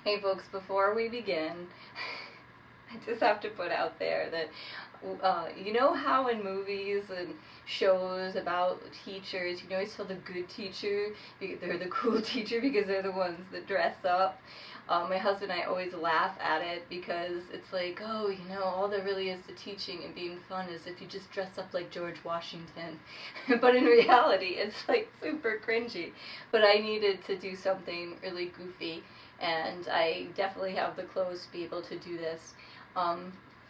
Hey folks, before we begin, I just have to put out there that you know how in movies and shows about teachers, you always feel the good teacher, they're the cool teacher because they're the ones that dress up. My husband and I always laugh at it because it's like, oh, you know, all there really is to teaching and being fun is if you just dress up like George Washington. But in reality, it's like super cringy. But I needed to do something really goofy, and I definitely have the clothes to be able to do this.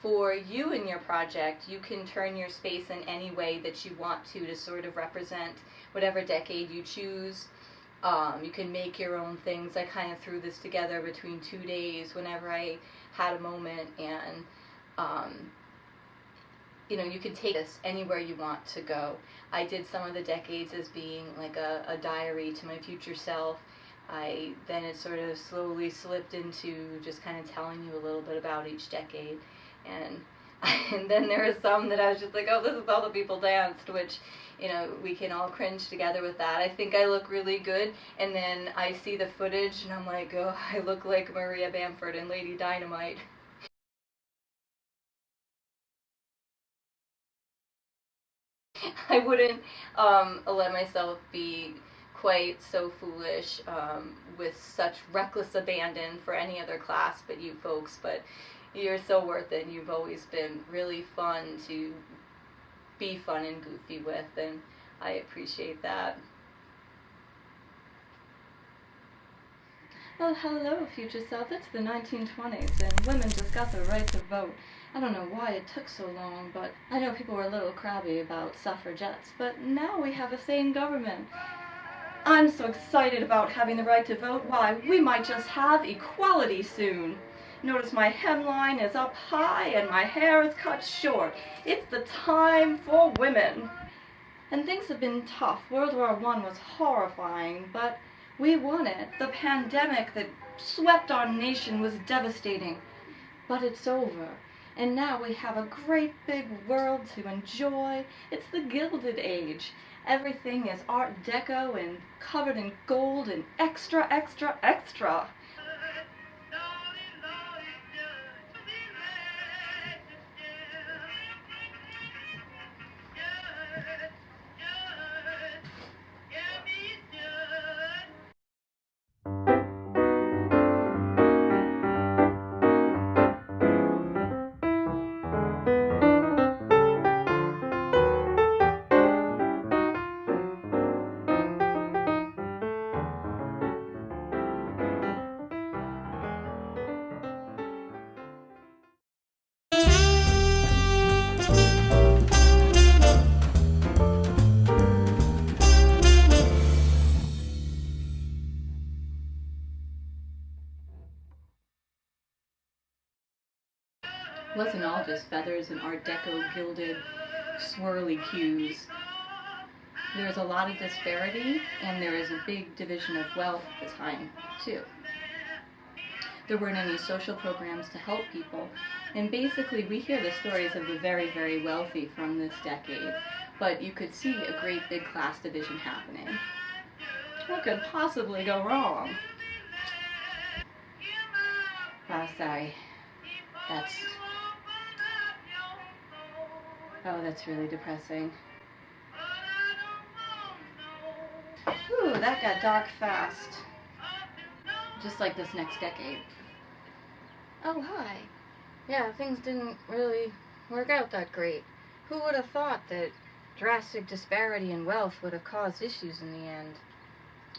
For you and your project, you can turn your space in any way that you want to sort of represent whatever decade you choose. You can make your own things. I kind of threw this together between 2 days whenever I had a moment, and you know, you can take this anywhere you want to go. I did some of the decades as being like a diary to my future self. Then it sort of slowly slipped into just kind of telling you a little bit about each decade, and then there are some that I was just like, oh, this is how the people danced, which, you know, we can all cringe together with that. I think I look really good, and then I see the footage and I'm like, oh, I look like Maria Bamford and Lady Dynamite. I wouldn't let myself be quite so foolish with such reckless abandon for any other class but you folks, but you're so worth it, and you've always been really fun to be fun and goofy with, and I appreciate that. Well, hello, future self. It's the 1920s, and women just got the right to vote. I don't know why it took so long, but I know people were a little crabby about suffragettes, but now we have a sane government. I'm so excited about having the right to vote. Why, we might just have equality soon. Notice my hemline is up high and my hair is cut short. It's the time for women. And things have been tough. World War I was horrifying, but we won it. The pandemic that swept our nation was devastating, but it's over. And now we have a great big world to enjoy. It's the Gilded Age. Everything is Art Deco and covered in gold and extra, extra, extra. It wasn't all just feathers and Art Deco gilded swirly cues. There was a lot of disparity, and there was a big division of wealth at the time, too. There weren't any social programs to help people, and basically we hear the stories of the very, very wealthy from this decade, but you could see a great big class division happening. What could possibly go wrong? Oh, sorry. That's really depressing. Ooh, that got dark fast. Just like this next decade. Oh, hi. Yeah, things didn't really work out that great. Who would have thought that drastic disparity in wealth would have caused issues in the end?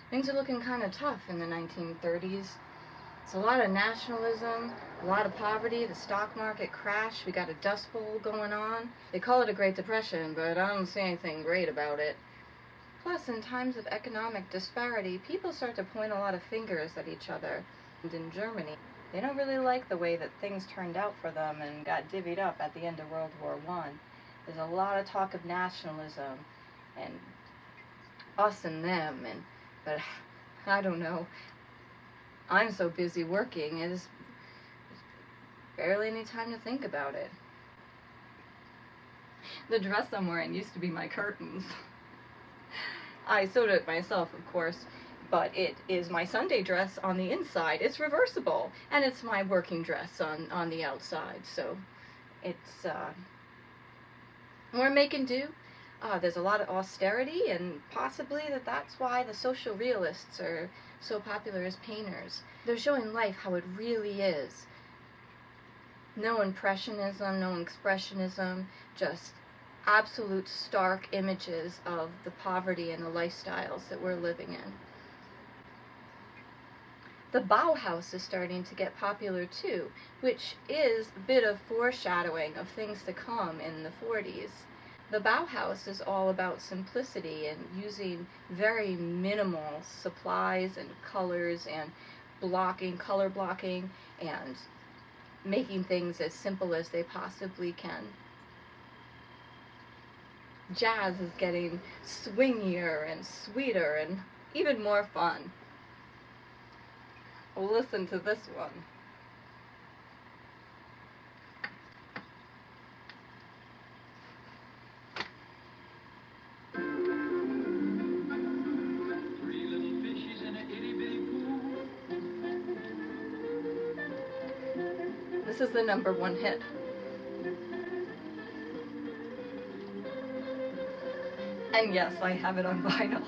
Things are looking kind of tough in the 1930s. It's a lot of nationalism, a lot of poverty, the stock market crashed, we got a dust bowl going on. They call it a Great Depression, but I don't see anything great about it. Plus, in times of economic disparity, people start to point a lot of fingers at each other. And in Germany, they don't really like the way that things turned out for them and got divvied up at the end of World War I. There's a lot of talk of nationalism and us and them, but I don't know. I'm so busy working, there's barely any time to think about it. The dress I'm wearing used to be my curtains. I sewed it myself, of course, but it is my Sunday dress on the inside. It's reversible, and it's my working dress on the outside. So it's we're making do. There's a lot of austerity, and possibly that's why the social realists are so popular as painters. They're showing life how it really is. No impressionism, no expressionism, just absolute stark images of the poverty and the lifestyles that we're living in. The Bauhaus is starting to get popular too, which is a bit of foreshadowing of things to come in the 40s. The Bauhaus is all about simplicity and using very minimal supplies and colors and color blocking, and making things as simple as they possibly can. Jazz is getting swingier and sweeter and even more fun. Listen to this one. This is the #1 hit. And yes, I have it on vinyl.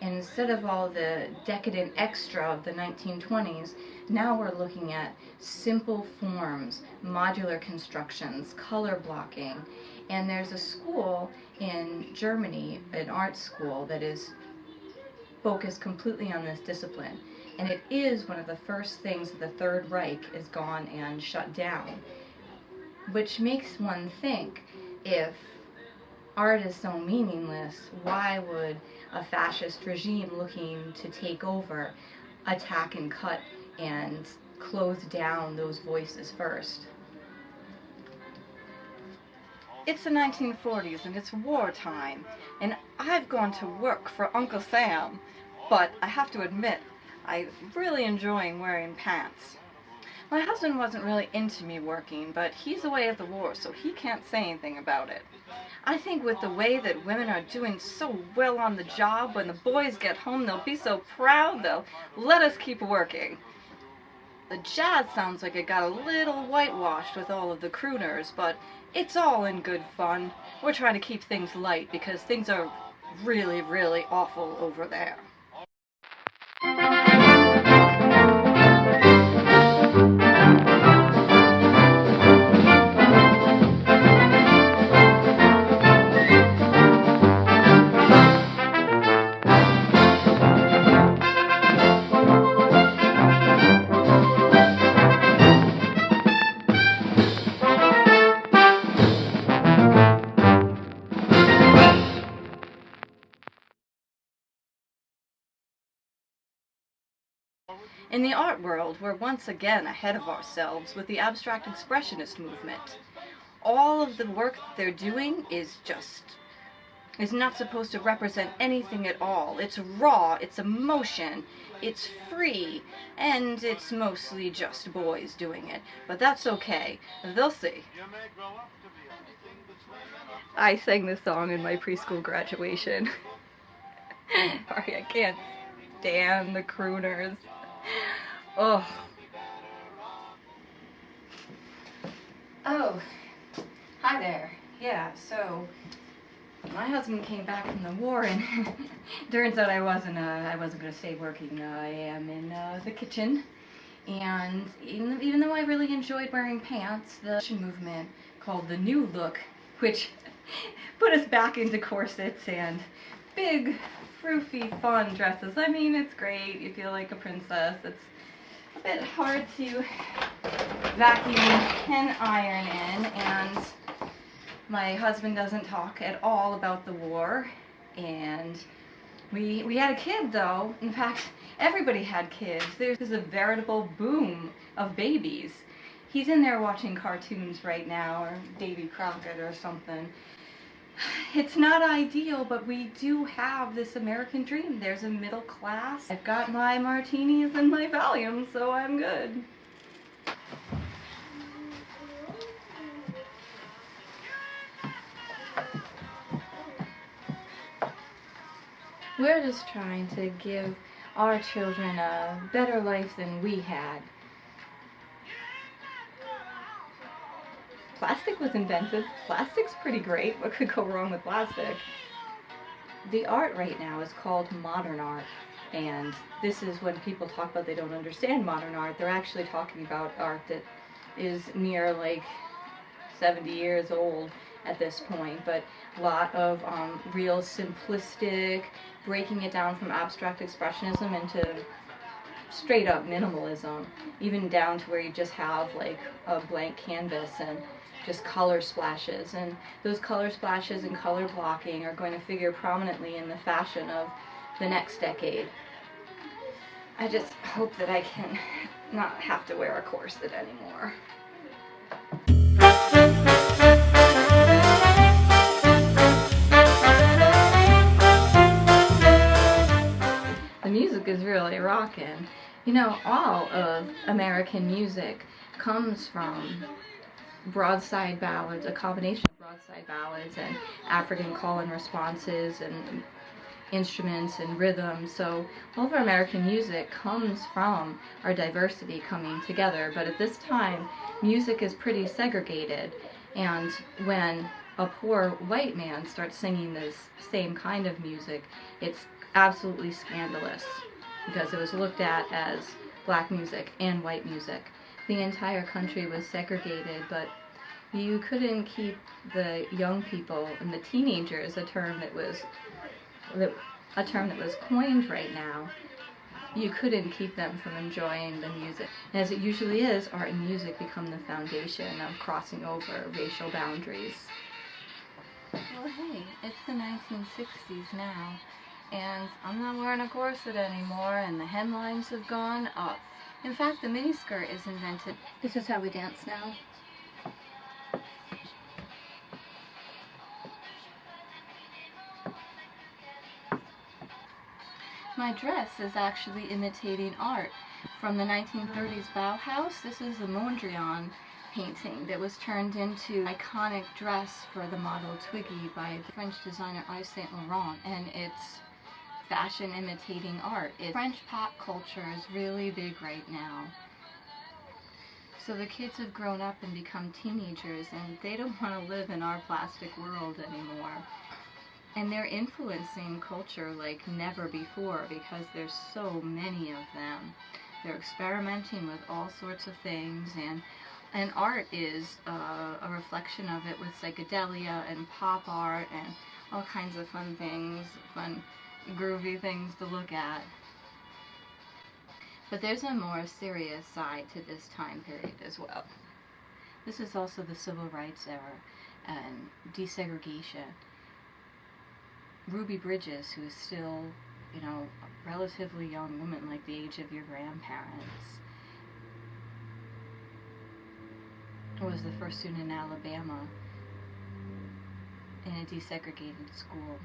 And instead of all the decadent extra of the 1920s, now we're looking at simple forms, modular constructions, color blocking. And there's a school in Germany, an art school, that is focused completely on this discipline. And it is one of the first things that the Third Reich is gone and shut down, which makes one think, if art is so meaningless, why would a fascist regime looking to take over attack and cut and close down those voices first? It's the 1940s and it's wartime, and I've gone to work for Uncle Sam, but I have to admit, I'm really enjoying wearing pants. My husband wasn't really into me working, but he's away at the war, so he can't say anything about it. I think with the way that women are doing so well on the job, when the boys get home, they'll be so proud, they'll let us keep working. The jazz sounds like it got a little whitewashed with all of the crooners, but it's all in good fun. We're trying to keep things light because things are really, really awful over there. In the art world, we're once again ahead of ourselves with the abstract expressionist movement. All of the work they're doing is not supposed to represent anything at all. It's raw, it's emotion, it's free, and it's mostly just boys doing it. But that's okay. They'll see. I sang this song in my preschool graduation. Sorry, I can't stand the crooners. Oh. Oh, hi there. Yeah, so my husband came back from the war, and turns out I wasn't going to stay working. I am in the kitchen, and even though I really enjoyed wearing pants, the movement called the New Look, which put us back into corsets and big, froofy, fun dresses. I mean, it's great. You feel like a princess. It's a bit hard to vacuum and iron in, and my husband doesn't talk at all about the war, and we had a kid, though. In fact, everybody had kids. There's a veritable boom of babies. He's in there watching cartoons right now, or Davy Crockett or something. It's not ideal, but we do have this American dream. There's a middle class. I've got my martinis and my Valium, so I'm good. We're just trying to give our children a better life than we had. Plastic was invented. Plastic's pretty great. What could go wrong with plastic? The art right now is called modern art. And this is when people talk about they don't understand modern art, they're actually talking about art that is near like 70 years old at this point, but a lot of real simplistic, breaking it down from abstract expressionism into straight up minimalism, even down to where you just have like a blank canvas and just color splashes, and those color splashes and color blocking are going to figure prominently in the fashion of the next decade. I just hope that I can not have to wear a corset anymore. The music is really rockin'. You know, all of American music comes from broadside ballads, a combination of broadside ballads and African call and responses and instruments and rhythms. So all of our American music comes from our diversity coming together. But at this time, music is pretty segregated. And when a poor white man starts singing this same kind of music, it's absolutely scandalous because it was looked at as black music and white music. The entire country was segregated, but you couldn't keep the young people and the teenagers, a term that was coined right now, you couldn't keep them from enjoying the music. And as it usually is, art and music become the foundation of crossing over racial boundaries. Well, hey, it's the 1960s now, and I'm not wearing a corset anymore, and the hemlines have gone up. In fact, the miniskirt is invented. This is how we dance now. My dress is actually imitating art from the 1930s Bauhaus. This is a Mondrian painting that was turned into an iconic dress for the model Twiggy by the French designer Yves Saint Laurent, and it's fashion imitating art. French pop culture is really big right now. So the kids have grown up and become teenagers, and they don't want to live in our plastic world anymore. And they're influencing culture like never before because there's so many of them. They're experimenting with all sorts of things, and art is a reflection of it with psychedelia and pop art and all kinds of fun things, fun groovy things to look at. But there's a more serious side to this time period as well. This is also the civil rights era and desegregation. Ruby Bridges, who is still, you know, a relatively young woman, like the age of your grandparents, was the first student in Alabama in a desegregated school.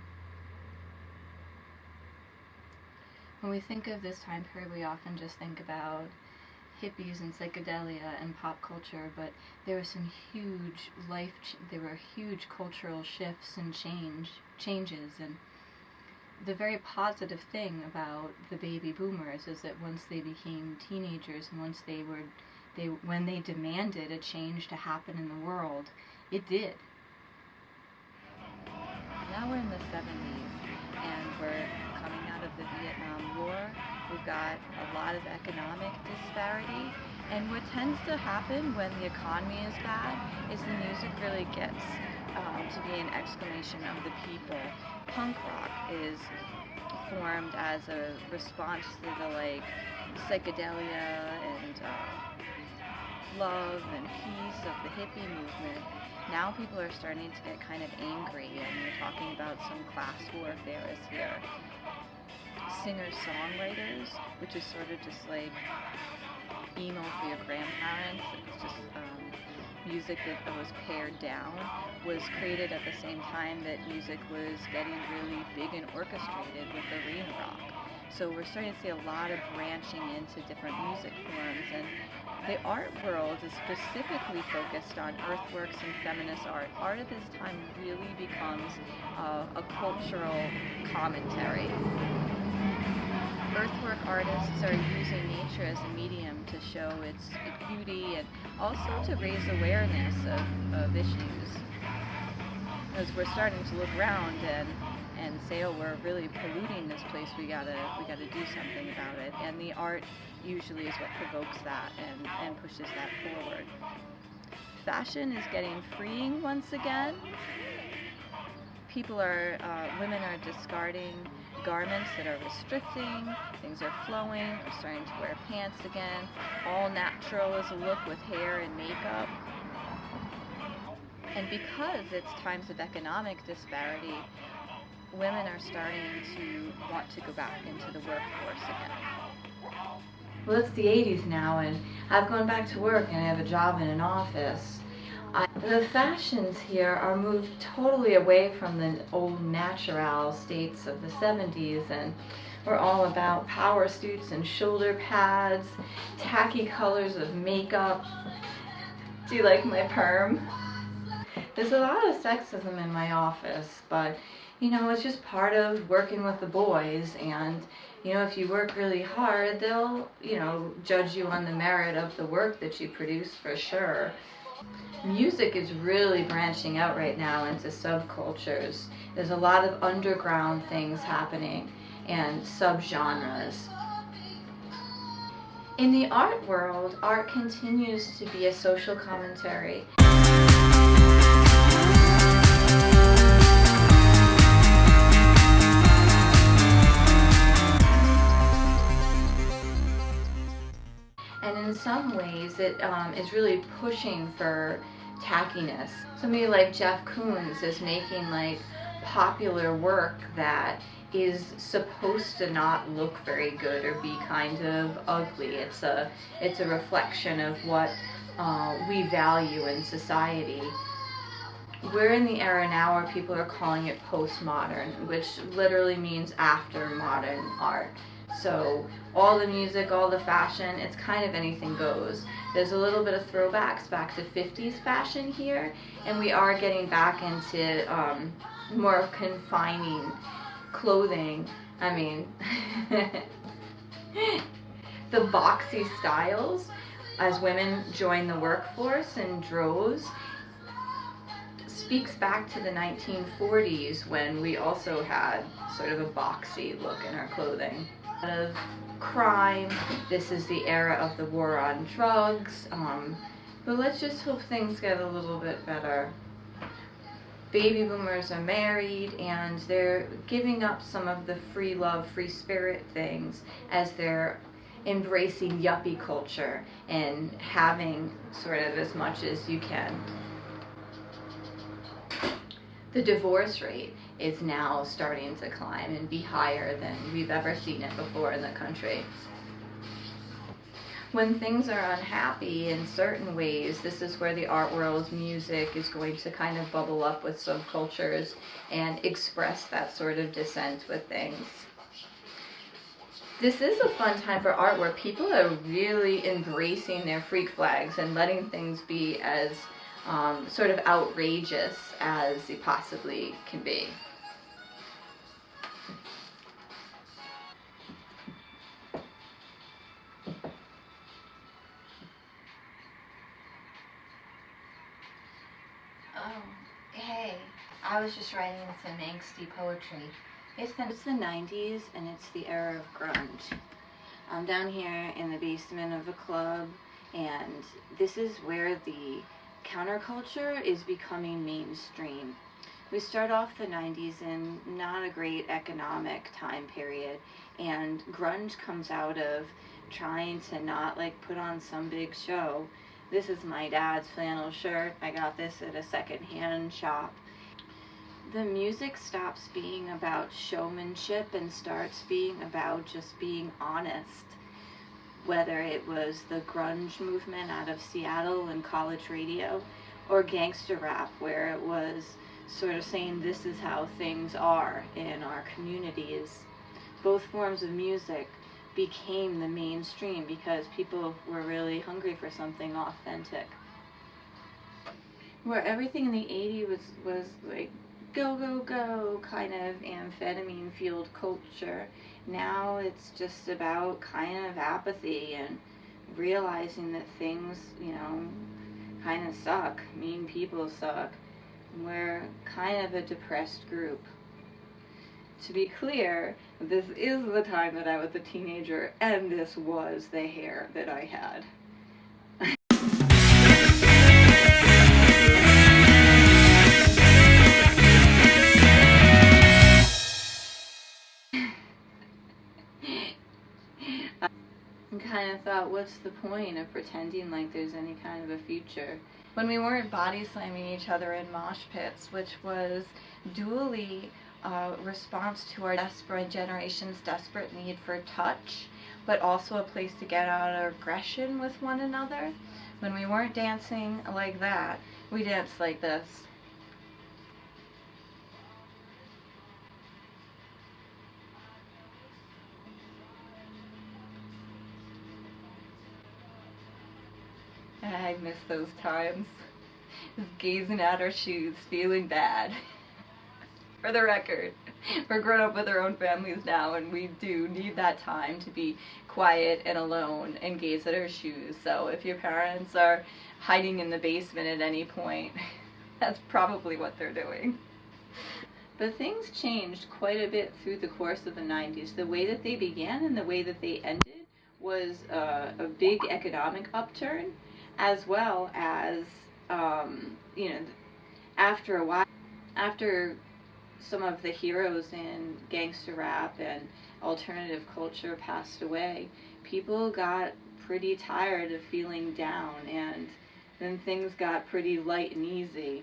When we think of this time period, we often just think about hippies and psychedelia and pop culture, but there were some huge there were huge cultural shifts and changes, and the very positive thing about the baby boomers is that once they became teenagers and once when they demanded a change to happen in the world, it did. Now we're in the 70s, and we're coming out of the Vietnam War. We've got a lot of economic disparity, and what tends to happen when the economy is bad is the music really gets to be an exclamation of the people. Punk rock is formed as a response to the like psychedelia and love and peace of the hippie movement. Now people are starting to get kind of angry, and we're talking about some class warfare is here. Singer-songwriters, which is sort of just like emo for your grandparents. It's just music that was pared down, was created at the same time that music was getting really big and orchestrated with arena rock. So we're starting to see a lot of branching into different music forms, and the art world is specifically focused on earthworks and feminist art. Art at this time really becomes a cultural commentary. Earthwork artists are using nature as a medium to show its beauty and also to raise awareness of issues. As we're starting to look around and say, oh, we're really polluting this place, we gotta do something about it. And the art usually is what provokes that and pushes that forward. Fashion is getting freeing once again. Women are discarding garments that are restricting, things are flowing, they're starting to wear pants again. All natural is a look with hair and makeup. And because it's times of economic disparity, women are starting to want to go back into the workforce again. Well, it's the 80s now, and I've gone back to work and I have a job in an office. The fashions here are moved totally away from the old natural states of the 70s, and we're all about power suits and shoulder pads, tacky colors of makeup. Do you like my perm? There's a lot of sexism in my office, but it's just part of working with the boys, and if you work really hard, they'll judge you on the merit of the work that you produce for sure. Music is really branching out right now into subcultures. There's a lot of underground things happening and subgenres. In the art world, art continues to be a social commentary. And in some ways, it is really pushing for tackiness. Somebody like Jeff Koons is making popular work that is supposed to not look very good or be kind of ugly. It's a reflection of what we value in society. We're in the era now where people are calling it postmodern, which literally means after modern art. So all the music, all the fashion, it's kind of anything goes. There's a little bit of throwbacks back to 50s fashion here, and we are getting back into more confining clothing. I mean, the boxy styles as women join the workforce in droves speaks back to the 1940s when we also had sort of a boxy look in our clothing. Of crime, this is the era of the war on drugs, but let's just hope things get a little bit better. Baby boomers are married and they're giving up some of the free love, free spirit things as they're embracing yuppie culture and having sort of as much as you can. The divorce rate is now starting to climb and be higher than we've ever seen it before in the country. When things are unhappy in certain ways, this is where the art world's music is going to kind of bubble up with subcultures and express that sort of dissent with things. This is a fun time for art where people are really embracing their freak flags and letting things be as sort of outrageous as it possibly can be. Oh, hey, I was just writing some angsty poetry. It's the 90s and it's the era of grunge. I'm down here in the basement of a club, and this is where the counterculture is becoming mainstream. We start off the 90s in not a great economic time period, and grunge comes out of trying to not put on some big show. This is my dad's flannel shirt. I got this at a secondhand shop. The music stops being about showmanship and starts being about just being honest. Whether it was the grunge movement out of Seattle and college radio, or gangster rap, where it was sort of saying this is how things are in our communities. both forms of music became the mainstream because people were really hungry for something authentic. Where everything in the 80s was like go, go, go kind of amphetamine fueled culture, now it's just about kind of apathy and realizing that things, kind of suck. Mean people suck. We're kind of a depressed group. To be clear, this is the time that I was a teenager, and this was the hair that I had. I kind of thought, what's the point of pretending like there's any kind of a future? When we weren't body slamming each other in mosh pits, which was dually a response to our generation's desperate need for touch, but also a place to get out our aggression with one another. When we weren't dancing like that, we danced like this. I miss those times. Just gazing at our shoes, feeling bad. For the record, we're grown up with our own families now, and we do need that time to be quiet and alone and gaze at our shoes. So if your parents are hiding in the basement at any point, that's probably what they're doing. But things changed quite a bit through the course of the 90s. The way that they began and the way that they ended was a big economic upturn, as well as, after a while, after some of the heroes in gangster rap and alternative culture passed away, people got pretty tired of feeling down, and then things got pretty light and easy.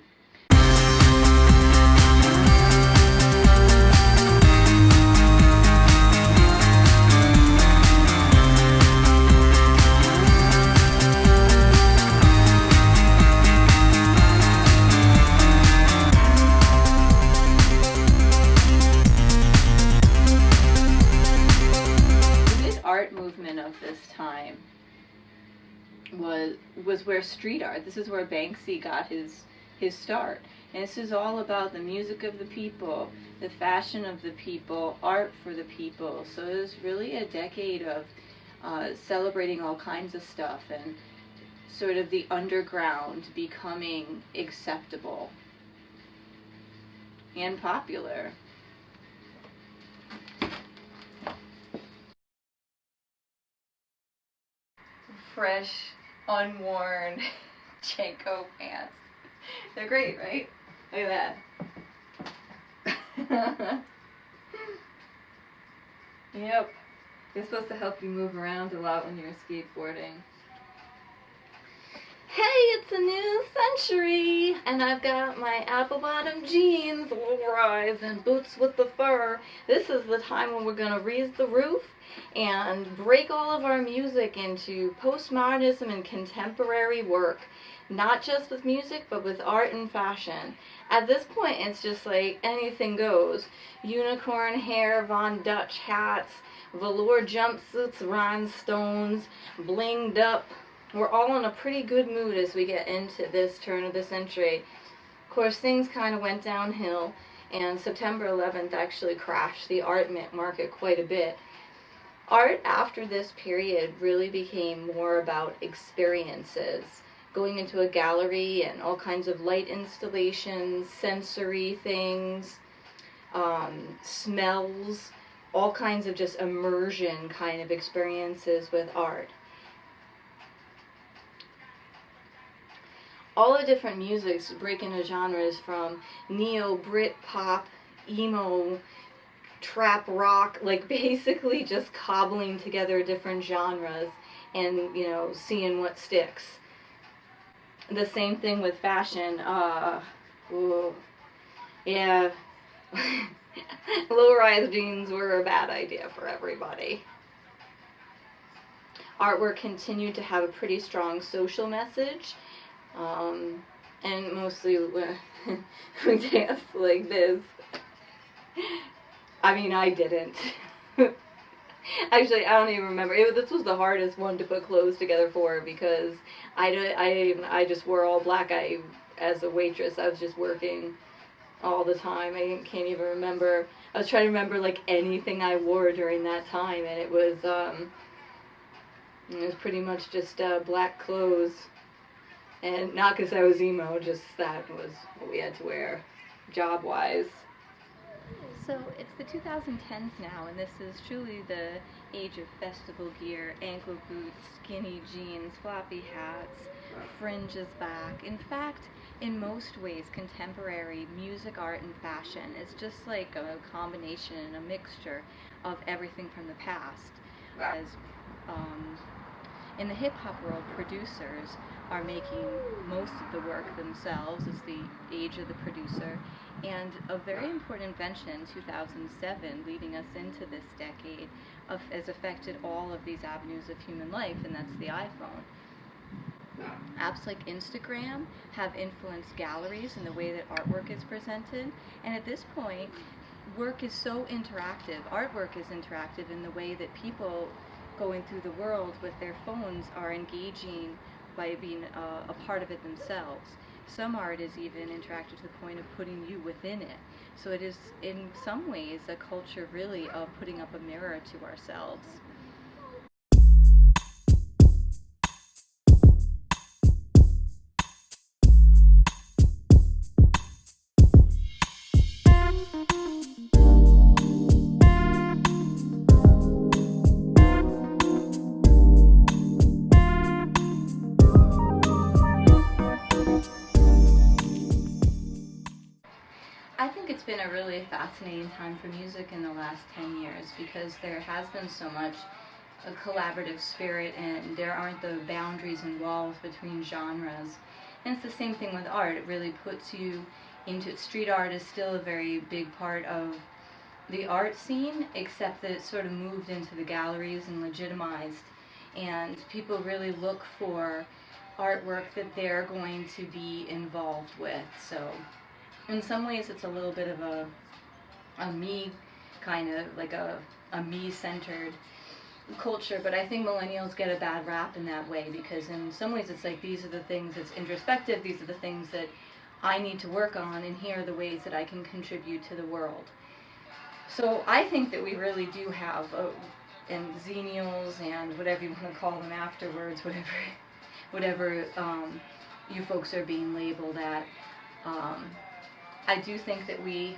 Movement of this time was where street art, this is where Banksy got his start, and this is all about the music of the people, the fashion of the people, art for the people. So it was really a decade of celebrating all kinds of stuff and sort of the underground becoming acceptable and popular. Fresh, unworn Janko pants. They're great, right? Look at that. Yep. They're supposed to help you move around a lot when you're skateboarding. Hey, it's a new century, and I've got my apple-bottom jeans, low-rise, and boots with the fur. This is the time when we're going to raise the roof and break all of our music into postmodernism and contemporary work. Not just with music, but with art and fashion. At this point, it's just like anything goes. Unicorn hair, Von Dutch hats, velour jumpsuits, rhinestones, blinged up. We're all in a pretty good mood as we get into this turn of the century. Of course, things kind of went downhill, and September 11th actually crashed the art market quite a bit. Art after this period really became more about experiences. Going into a gallery and all kinds of light installations, sensory things, smells, all kinds of just immersion kind of experiences with art. All the different musics break into genres from neo, Brit, pop, emo, trap rock, like basically just cobbling together different genres and, seeing what sticks. The same thing with fashion. Yeah, low-rise jeans were a bad idea for everybody. Artwork continued to have a pretty strong social message. And mostly we danced like this. I mean, I didn't. Actually, I don't even remember. This was the hardest one to put clothes together for because I just wore all black. As a waitress, I was just working all the time. I can't even remember. I was trying to remember like anything I wore during that time, and it was pretty much just black clothes, and not because I was emo, just that was what we had to wear, job-wise. So it's the 2010s now, and this is truly the age of festival gear, ankle boots, skinny jeans, floppy hats, fringes back. In fact, in most ways, contemporary music, art, and fashion is just like a combination and a mixture of everything from the past. As in the hip-hop world, producers are making most of the work themselves. It's the age of the producer. And a very important invention, 2007, leading us into this decade, has affected all of these avenues of human life, and that's the iPhone. Apps like Instagram have influenced galleries and the way that artwork is presented. And at this point, work is so interactive. Artwork is interactive in the way that people going through the world with their phones are engaging by being a part of it themselves. Some art is even interactive to the point of putting you within it. So it is, in some ways, a culture really of putting up a mirror to ourselves. I think it's been a really fascinating time for music in the last 10 years because there has been so much a collaborative spirit and there aren't the boundaries and walls between genres. And it's the same thing with art. It really puts you into it. Street art is still a very big part of the art scene, except that it's sort of moved into the galleries and legitimized. And people really look for artwork that they're going to be involved with. So in some ways it's a little bit of a me kind of like a me-centered culture, but I think millennials get a bad rap in that way because in some ways it's like these are the things that's introspective, these are the things that I need to work on, and here are the ways that I can contribute to the world. So I think that we really do have and xennials and whatever you want to call them afterwards, whatever you folks are being labeled at. I do think that we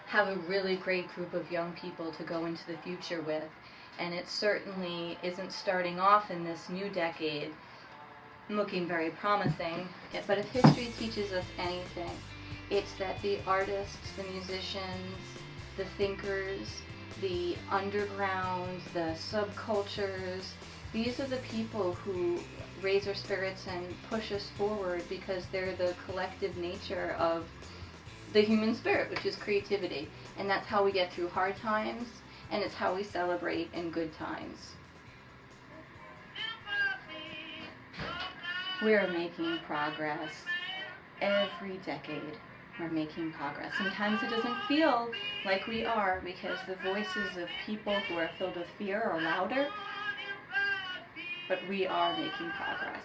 have a really great group of young people to go into the future with, and it certainly isn't starting off in this new decade looking very promising, but if history teaches us anything, it's that the artists, the musicians, the thinkers, the underground, the subcultures, these are the people who raise our spirits and push us forward because they're the collective nature of the human spirit, which is creativity. And that's how we get through hard times, and it's how we celebrate in good times. We're making progress. Every decade, we're making progress. Sometimes it doesn't feel like we are because the voices of people who are filled with fear are louder, but we are making progress.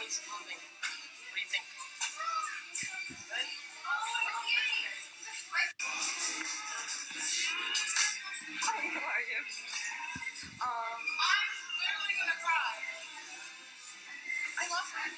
nice clothing. What do you think? Good? How are you? I'm literally gonna cry. I love her.